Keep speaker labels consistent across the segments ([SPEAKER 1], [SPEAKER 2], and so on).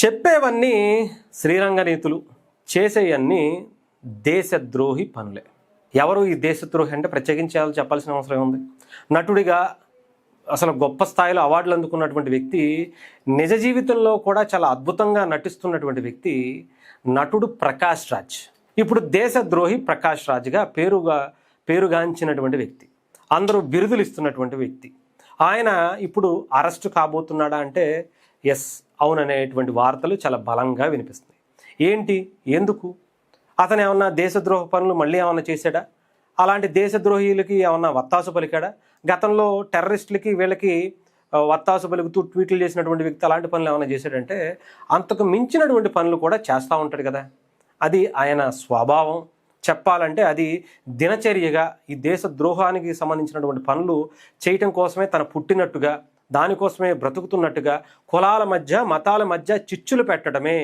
[SPEAKER 1] చెప్పేవన్నీ శ్రీరంగ నీతులు, చేసేవన్నీ దేశద్రోహి పనులే. ఎవరు ఈ దేశద్రోహి అంటే ప్రత్యేకించి చెప్పాల్సిన అవసరం ఉంది. నటుడిగా అసలు గొప్ప స్థాయిలో అవార్డులు అందుకున్నటువంటి వ్యక్తి, నిజ జీవితంలో కూడా చాలా అద్భుతంగా నటిస్తున్నటువంటి వ్యక్తి నటుడు ప్రకాష్ రాజ్. ఇప్పుడు దేశద్రోహి ప్రకాష్ రాజ్గా పేరుగాంచినటువంటి వ్యక్తి, అందరూ బిరుదులు ఇస్తున్నటువంటి వ్యక్తి. ఆయన ఇప్పుడు అరెస్టు కాబోతున్నాడా అంటే ఎస్, అవుననేటువంటి వార్తలు చాలా బలంగా వినిపిస్తున్నాయి. ఏంటి, ఎందుకు? అతను ఏమన్నా దేశద్రోహ పనులు మళ్ళీ ఏమన్నా చేశాడా? అలాంటి దేశద్రోహులకి ఏమన్నా వత్తాసు పలికాడా? గతంలో టెర్రరిస్టులకి వీళ్ళకి వత్తాసు పలుకుతూ ట్వీట్లు చేసినటువంటి వ్యక్తి అలాంటి పనులు ఏమైనా చేశాడంటే అంతకు మించినటువంటి పనులు కూడా చేస్తూ ఉంటాడు కదా. అది ఆయన స్వభావం. చెప్పాలంటే అది దినచర్యగా ఈ దేశద్రోహానికి సంబంధించినటువంటి పనులు చేయటం కోసమే తన పుట్టినట్టుగా, దానికోసమే బ్రతుకుతున్నట్టుగా, కులాల మధ్య మతాల మధ్య చిచ్చులు పెట్టడమే,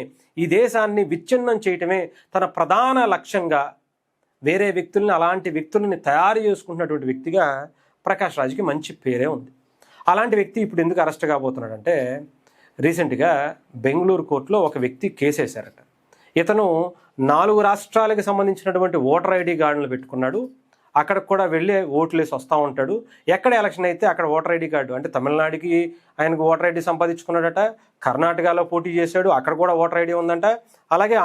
[SPEAKER 1] ఈ దేశాన్ని విచ్ఛిన్నం చేయటమే తన ప్రధాన లక్ష్యంగా వేరే వ్యక్తుల్ని, అలాంటి వ్యక్తులని తయారు చేసుకుంటున్నటువంటి వ్యక్తిగా ప్రకాష్ రాజ్కి మంచి పేరే ఉంది. అలాంటి వ్యక్తి ఇప్పుడు ఎందుకు అరెస్ట్ కాబోతున్నాడంటే, రీసెంట్గా బెంగళూరు కోర్టులో ఒక వ్యక్తి కేసు వేశారట. ఇతను 4 రాష్ట్రాలకు సంబంధించినటువంటి ఓటర్ ఐడి కార్డులు పెట్టుకున్నాడు. అక్కడికి కూడా వెళ్ళి ఓట్లు వేసి వస్తూ ఉంటాడు. ఎక్కడ ఎలక్షన్ అయితే అక్కడ ఓటర్ ఐడి కార్డు, అంటే తమిళనాడుకి ఆయనకు ఓటర్ ఐడి సంపాదించుకున్నాడట, కర్ణాటకలో పోటీ చేశాడు, అక్కడ కూడా ఓటర్ ఐడి ఉందంట, అలాగే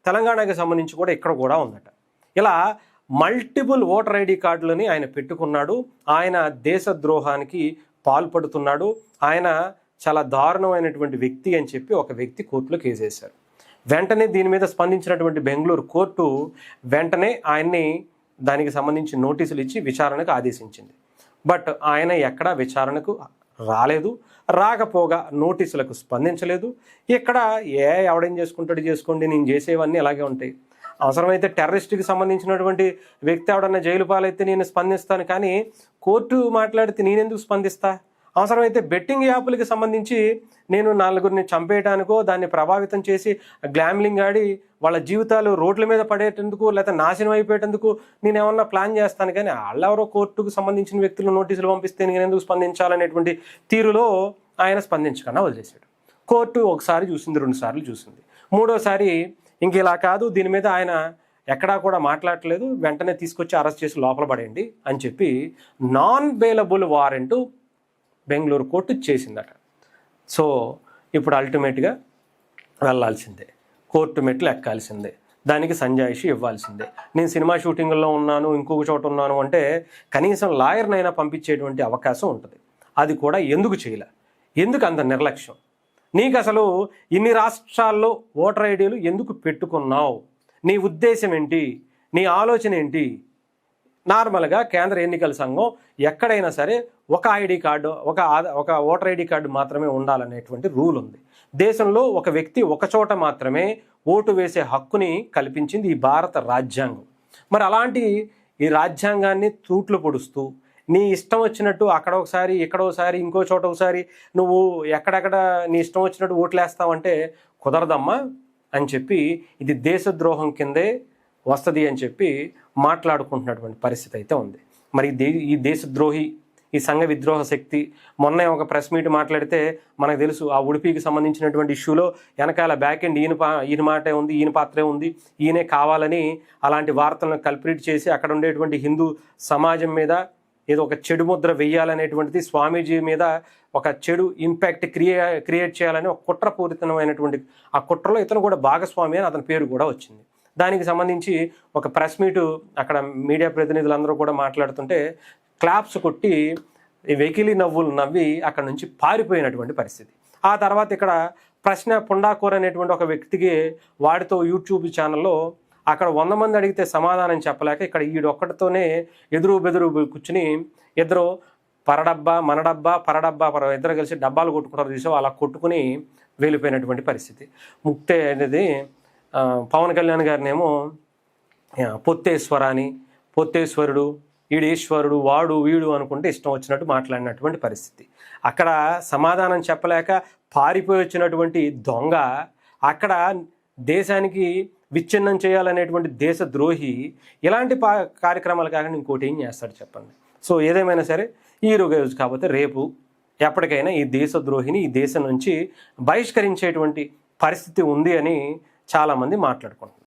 [SPEAKER 1] తెలంగాణకి సంబంధించి కూడా ఇక్కడ కూడా ఉందట. ఇలా మల్టిపుల్ ఓటర్ ఐడి కార్డులని ఆయన పెట్టుకున్నాడు. ఆయన దేశద్రోహానికి పాల్పడుతున్నాడు, ఆయన చాలా దారుణమైనటువంటి వ్యక్తి అని చెప్పి ఒక వ్యక్తి కోర్టులో కేసు వేశారు. వెంటనే దీని మీద స్పందించినటువంటి బెంగళూరు కోర్టు వెంటనే ఆయన్ని దానికి సంబంధించి నోటీసులు ఇచ్చి విచారణకు ఆదేశించింది. బట్ ఆయన ఎక్కడా విచారణకు రాలేదు, రాకపోగా నోటీసులకు స్పందించలేదు. ఇక్కడ ఎవడేం చేసుకుంటాడు చేసుకోండి, నేను చేసేవన్నీ అలాగే ఉంటాయి. అవసరమైతే టెర్రరిస్ట్కి సంబంధించినటువంటి వ్యక్తి ఎవడన్నా జైలు పాలైతే నేను స్పందిస్తాను, కానీ కోర్టు మాట్లాడితే నేనెందుకు స్పందిస్తా? అవసరమైతే బెట్టింగ్ యాప్లకి సంబంధించి నేను 4గురిని చంపేయడానికో, దాన్ని ప్రభావితం చేసి గ్లామ్లింగ్ ఆడి వాళ్ళ జీవితాలు రోడ్ల మీద పడేటందుకు, లేకపోతే నాశనం అయిపోయేటందుకు నేను ఏమన్నా ప్లాన్ చేస్తాను, కానీ వాళ్ళెవరో కోర్టుకు సంబంధించిన వ్యక్తులు నోటీసులు పంపిస్తే నేను ఎందుకు స్పందించాలనేటువంటి తీరులో ఆయన స్పందించకుండా వదిలేశాడు. కోర్టు ఒకసారి చూసింది, 2 సార్లు చూసింది, 3వసారి ఇంక ఇలా కాదు, దీని మీద ఆయన ఎక్కడా కూడా మాట్లాడలేదు, వెంటనే తీసుకొచ్చి అరెస్ట్ చేసి లోపల పడేయండి అని చెప్పి non bailable warrant Bengaluru court చేసిందట. సో ఇప్పుడు అల్టిమేట్గా వెళ్ళాల్సిందే, కోర్టు మెట్లు ఎక్కాల్సిందే, దానికి సంజాయిషి ఇవ్వాల్సిందే. నేను సినిమా షూటింగ్లో ఉన్నాను, ఇంకొక చోట ఉన్నాను అంటే కనీసం లాయర్నైనా పంపించేటువంటి అవకాశం ఉంటుంది. అది కూడా ఎందుకు చేయలే? ఎందుకు అంత నిర్లక్ష్యం? నీకు అసలు ఇన్ని రాష్ట్రాల్లో ఓటర్ ఐడీలు ఎందుకు పెట్టుకున్నావు? నీ ఉద్దేశం ఏంటి? నీ ఆలోచన ఏంటి? నార్మల్గా కేంద్ర ఎన్నికల సంఘం ఎక్కడైనా సరే ఒక ఐడి కార్డు, ఒక ఓటర్ ఐడి కార్డు మాత్రమే ఉండాలనేటువంటి రూల్ ఉంది. దేశంలో ఒక వ్యక్తి ఒక చోట మాత్రమే ఓటు వేసే హక్కుని కల్పించింది ఈ భారత రాజ్యాంగం. మరి అలాంటి ఈ రాజ్యాంగాన్ని తూట్లు పొడుస్తూ నీ ఇష్టం వచ్చినట్టు అక్కడ ఒకసారి, ఇక్కడ ఒకసారి, ఇంకో చోట ఒకసారి నువ్వు ఎక్కడెక్కడ నీ ఇష్టం వచ్చినట్టు ఓట్లేస్తావంటే కుదరదమ్మా అని చెప్పి ఇది దేశద్రోహం కిందే వస్తుంది అని చెప్పి మాట్లాడుకుంటున్నటువంటి పరిస్థితి అయితే ఉంది. మరి ఈ దేశద్రోహి, ఈ సంఘ విద్రోహ శక్తి మొన్న ఒక ప్రెస్ మీట్ మాట్లాడితే మనకు తెలుసు, ఆ ఉడిపికి సంబంధించినటువంటి ఇష్యూలో వెనకాల బ్యాక్ ఎండ్ ఈయన మాటే ఉంది, ఈయన పాత్రే ఉంది, ఈయనే కావాలని అలాంటి వార్తలను కల్పిట్ చేసి అక్కడ ఉండేటువంటి హిందూ సమాజం మీద ఏదో ఒక చెడు ముద్ర వెయ్యాలనేటువంటిది, స్వామీజీ మీద ఒక చెడు ఇంపాక్ట్ క్రియేట్ చేయాలని ఒక కుట్రపూరితమైనటువంటి ఆ కుట్రలో ఇతను కూడా భాగస్వామి అని అతని పేరు కూడా వచ్చింది. దానికి సంబంధించి ఒక ప్రెస్ మీటు అక్కడ మీడియా ప్రతినిధులందరూ కూడా మాట్లాడుతుంటే క్లాప్స్ కొట్టి వెకిలి నవ్వులు నవ్వి అక్కడ నుంచి పారిపోయినటువంటి పరిస్థితి. ఆ తర్వాత ఇక్కడ ప్రశ్న పుండాకూర్ అనేటువంటి ఒక వ్యక్తికి వాడితో యూట్యూబ్ ఛానల్లో అక్కడ 100 మంది అడిగితే సమాధానం చెప్పలేక ఇక్కడ ఈడొక్కడితోనే ఎదురు బెదురు కూర్చుని ఇద్దరు పరడబ్బా ఇద్దరు కలిసి డబ్బాలు కొట్టుకుంటారు చూసావు, అలా కొట్టుకుని వెళ్ళిపోయినటువంటి పరిస్థితి. ముక్తే అనేది పవన్ కళ్యాణ్ గారినేమో పొత్తేశ్వరుడు, ఈడేశ్వరుడు, వాడు వీడు అనుకుంటే ఇష్టం వచ్చినట్టు మాట్లాడినటువంటి పరిస్థితి. అక్కడ సమాధానం చెప్పలేక పారిపోయి వచ్చినటువంటి దొంగ అక్కడ దేశానికి విచ్ఛిన్నం చేయాలనేటువంటి దేశద్రోహి ఇలాంటి కార్యక్రమాలు కాకుండా ఇంకోటి ఏం చేస్తాడు చెప్పండి. సో ఏదేమైనా సరే ఈ రోజు కాకపోతే రేపు ఎప్పటికైనా ఈ దేశద్రోహిని ఈ దేశం నుంచి బహిష్కరించేటువంటి పరిస్థితి ఉంది అని చాలామంది మాట్లాడుకుంటున్నారు.